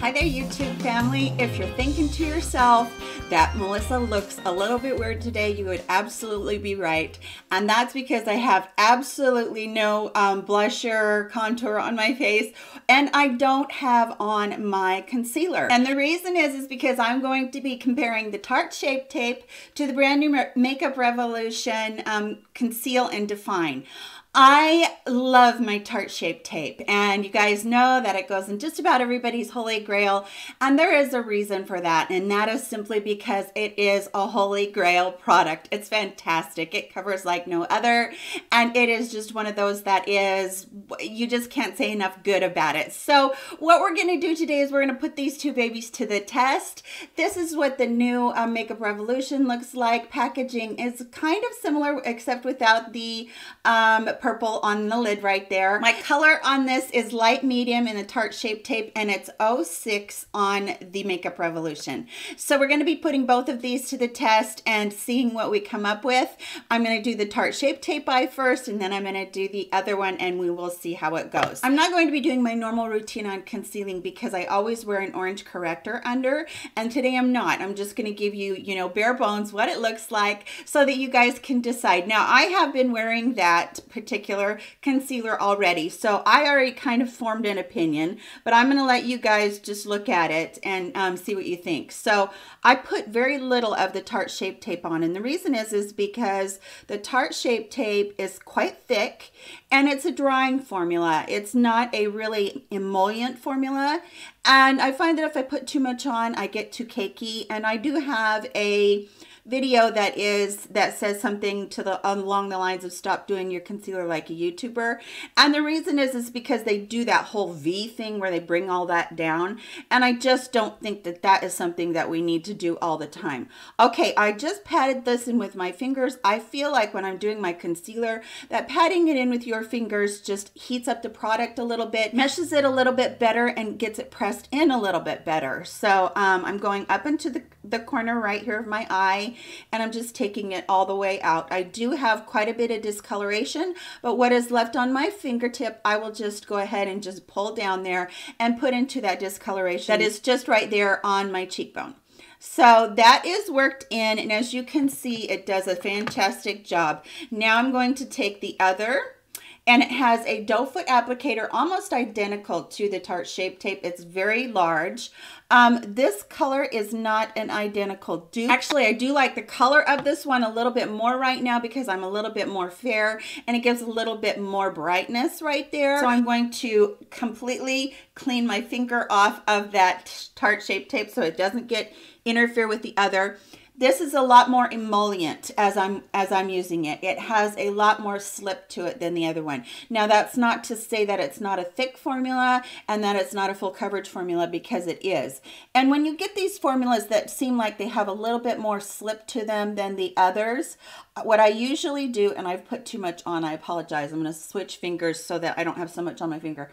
Hi there, YouTube family. If you're thinking to yourself that Melissa looks a little bit weird today, you would absolutely be right. And that's because I have absolutely no blusher, contour on my face, and I don't have on my concealer. And the reason is because I'm going to be comparing the Tarte Shape Tape to the brand new Makeup Revolution Conceal and Define. I love my Tarte Shape Tape, and you guys know that it goes in just about everybody's holy grail, and there is a reason for that, and that is simply because it is a holy grail product. It's fantastic. It covers like no other, and it is just one of those that is, you just can't say enough good about it. So what we're going to do today is we're going to put these two babies to the test. This is what the new Makeup Revolution looks like. Packaging is kind of similar except without the purple on the lid right there. My color on this is light medium in the Tarte Shape Tape, and it's 06 on the Makeup Revolution. So we're going to be putting both of these to the test and seeing what we come up with. I'm going to do the Tarte Shape Tape eye first, and then I'm going to do the other one, and we will see how it goes. I'm not going to be doing my normal routine on concealing because I always wear an orange corrector under, and today I'm not. I'm just going to give you, you know, bare bones what it looks like so that you guys can decide. Now, I have been wearing that particular concealer already, so I already kind of formed an opinion, but I'm going to let you guys just look at it and see what you think. So I put very little of the Tarte Shape Tape on, and the reason is because the Tarte Shape Tape is quite thick and it's a drying formula. It's not a really emollient formula, and I find that if I put too much on, I get too cakey. And I do have a video that says something along the lines of stop doing your concealer like a YouTuber, and the reason is because they do that whole V thing where they bring all that down, and I just don't think that that is something that we need to do all the time. Okay, I just patted this in with my fingers. I feel like when I'm doing my concealer that patting it in with your fingers just heats up the product a little bit, meshes it a little bit better, and gets it pressed in a little bit better. So I'm going up into the corner right here of my eye, and I'm just taking it all the way out. I do have quite a bit of discoloration, but what is left on my fingertip, I will just go ahead and just pull down there and put into that discoloration that is just right there on my cheekbone. So that is worked in, and as you can see, it does a fantastic job. Now I'm going to take the other, and it has a doe foot applicator almost identical to the Tarte Shape Tape. It's very large. This color is not an identical dupe. Actually, I do like the color of this one a little bit more right now because I'm a little bit more fair, and it gives a little bit more brightness right there. So I'm going to completely clean my finger off of that Tarte Shape Tape so it doesn't interfere with the other. This is a lot more emollient as I'm using it. It has a lot more slip to it than the other one. Now, that's not to say that it's not a thick formula and that it's not a full coverage formula, because it is. And when you get these formulas that seem like they have a little bit more slip to them than the others, what I usually do, and I've put too much on, I apologize. I'm going to switch fingers so that I don't have so much on my finger.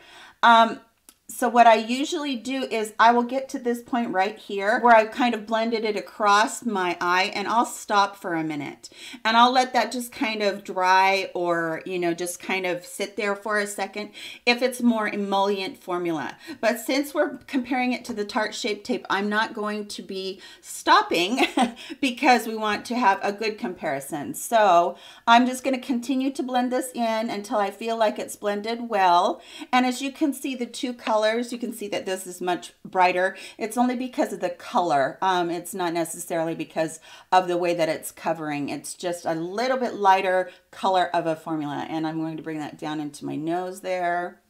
So what I usually do is I will get to this point right here where I've kind of blended it across my eye, and I'll stop for a minute and I'll let that just kind of dry, or, you know, just kind of sit there for a second if it's more emollient formula. But since we're comparing it to the Tarte Shape Tape, I'm not going to be stopping because we want to have a good comparison. So I'm just going to continue to blend this in until I feel like it's blended well. And as you can see, the two colors, you can see that this is much brighter. It's only because of the color. It's not necessarily because of the way that it's covering. It's just a little bit lighter color of a formula. And I'm going to bring that down into my nose there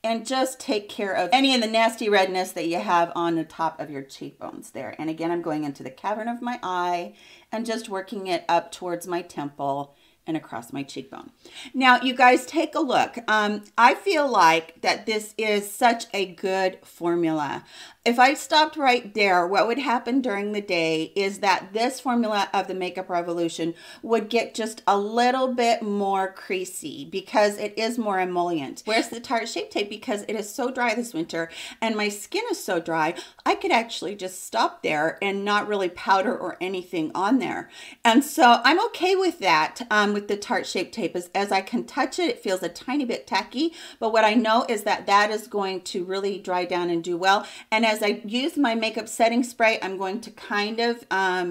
and just take care of any of the nasty redness that you have on the top of your cheekbones there. And again, I'm going into the cavern of my eye and just working it up towards my temple and across my cheekbone. Now, you guys take a look. I feel like that this is such a good formula. If I stopped right there, what would happen during the day is that this formula of the Makeup Revolution would get just a little bit more creasy because it is more emollient. Whereas the Tarte Shape Tape, because it is so dry this winter and my skin is so dry, I could actually just stop there and not really powder or anything on there. And so I'm okay with that. with the Tarte Shape Tape is as I can touch it, it feels a tiny bit tacky, but what I know is that that is going to really dry down and do well. And as I use my makeup setting spray, I'm going to kind of,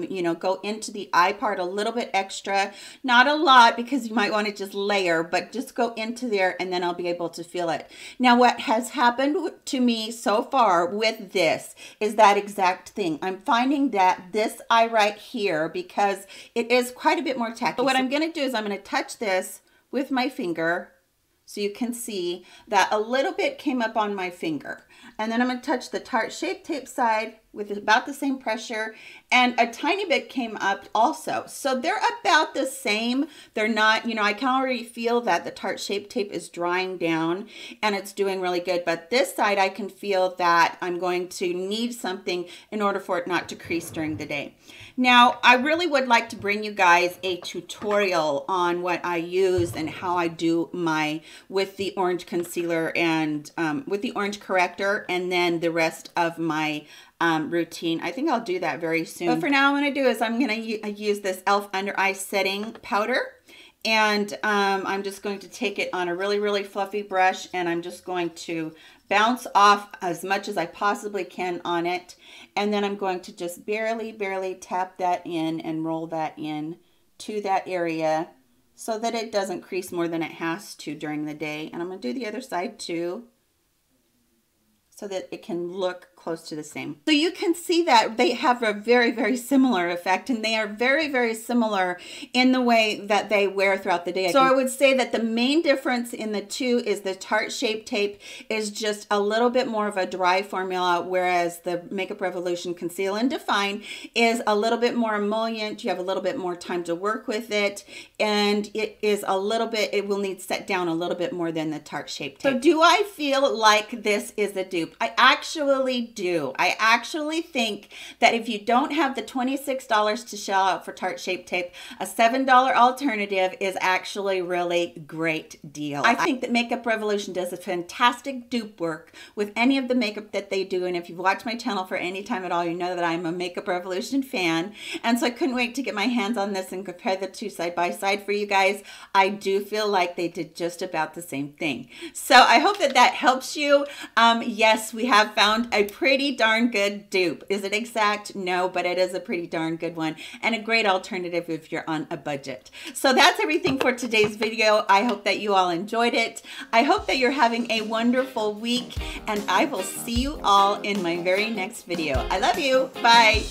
you know, go into the eye part a little bit extra, not a lot because you might want to just layer, but just go into there and then I'll be able to feel it. Now, what has happened to me so far with this is that exact thing. I'm finding that this eye right here, because it is quite a bit more tacky. So what I'm going to do is I'm going to touch this with my finger so you can see that a little bit came up on my finger. And then I'm going to touch the Tarte Shape Tape side with about the same pressure, and a tiny bit came up also. So they're about the same. They're not, you know, I can already feel that the Tarte Shape Tape is drying down and it's doing really good. But this side, I can feel that I'm going to need something in order for it not to crease during the day. Now, I really would like to bring you guys a tutorial on what I use and how I do my, with the orange concealer and with the orange corrector, and then the rest of my routine. I think I'll do that very soon. But for now, what I'm going to do is I'm going to use this e.l.f. Under Eye Setting Powder. And I'm just going to take it on a really, really fluffy brush, and I'm just going to bounce off as much as I possibly can on it. And then I'm going to just barely, barely tap that in and roll that in to that area so that it doesn't crease more than it has to during the day. And I'm going to do the other side too, so that it can look close to the same. So you can see that they have a very, very similar effect, and they are very, very similar in the way that they wear throughout the day. So I would say that the main difference in the two is the Tarte Shape Tape is just a little bit more of a dry formula, whereas the Makeup Revolution Conceal and Define is a little bit more emollient. You have a little bit more time to work with it, and it is a little bit, it will need set down a little bit more than the Tarte Shape Tape. So do I feel like this is a dupe? I actually do. I actually think that if you don't have the $26 to shell out for Tarte Shape Tape, a $7 alternative is actually really great deal. I think that Makeup Revolution does a fantastic dupe work with any of the makeup that they do, and if you've watched my channel for any time at all, you know that I'm a Makeup Revolution fan, and so I couldn't wait to get my hands on this and compare the two side by side for you guys. I do feel like they did just about the same thing. So I hope that that helps you. Yes, we have found a pretty darn good dupe. Is it exact? No, but it is a pretty darn good one and a great alternative if you're on a budget. So that's everything for today's video. I hope that you all enjoyed it. I hope that you're having a wonderful week, and I will see you all in my very next video. I love you. Bye.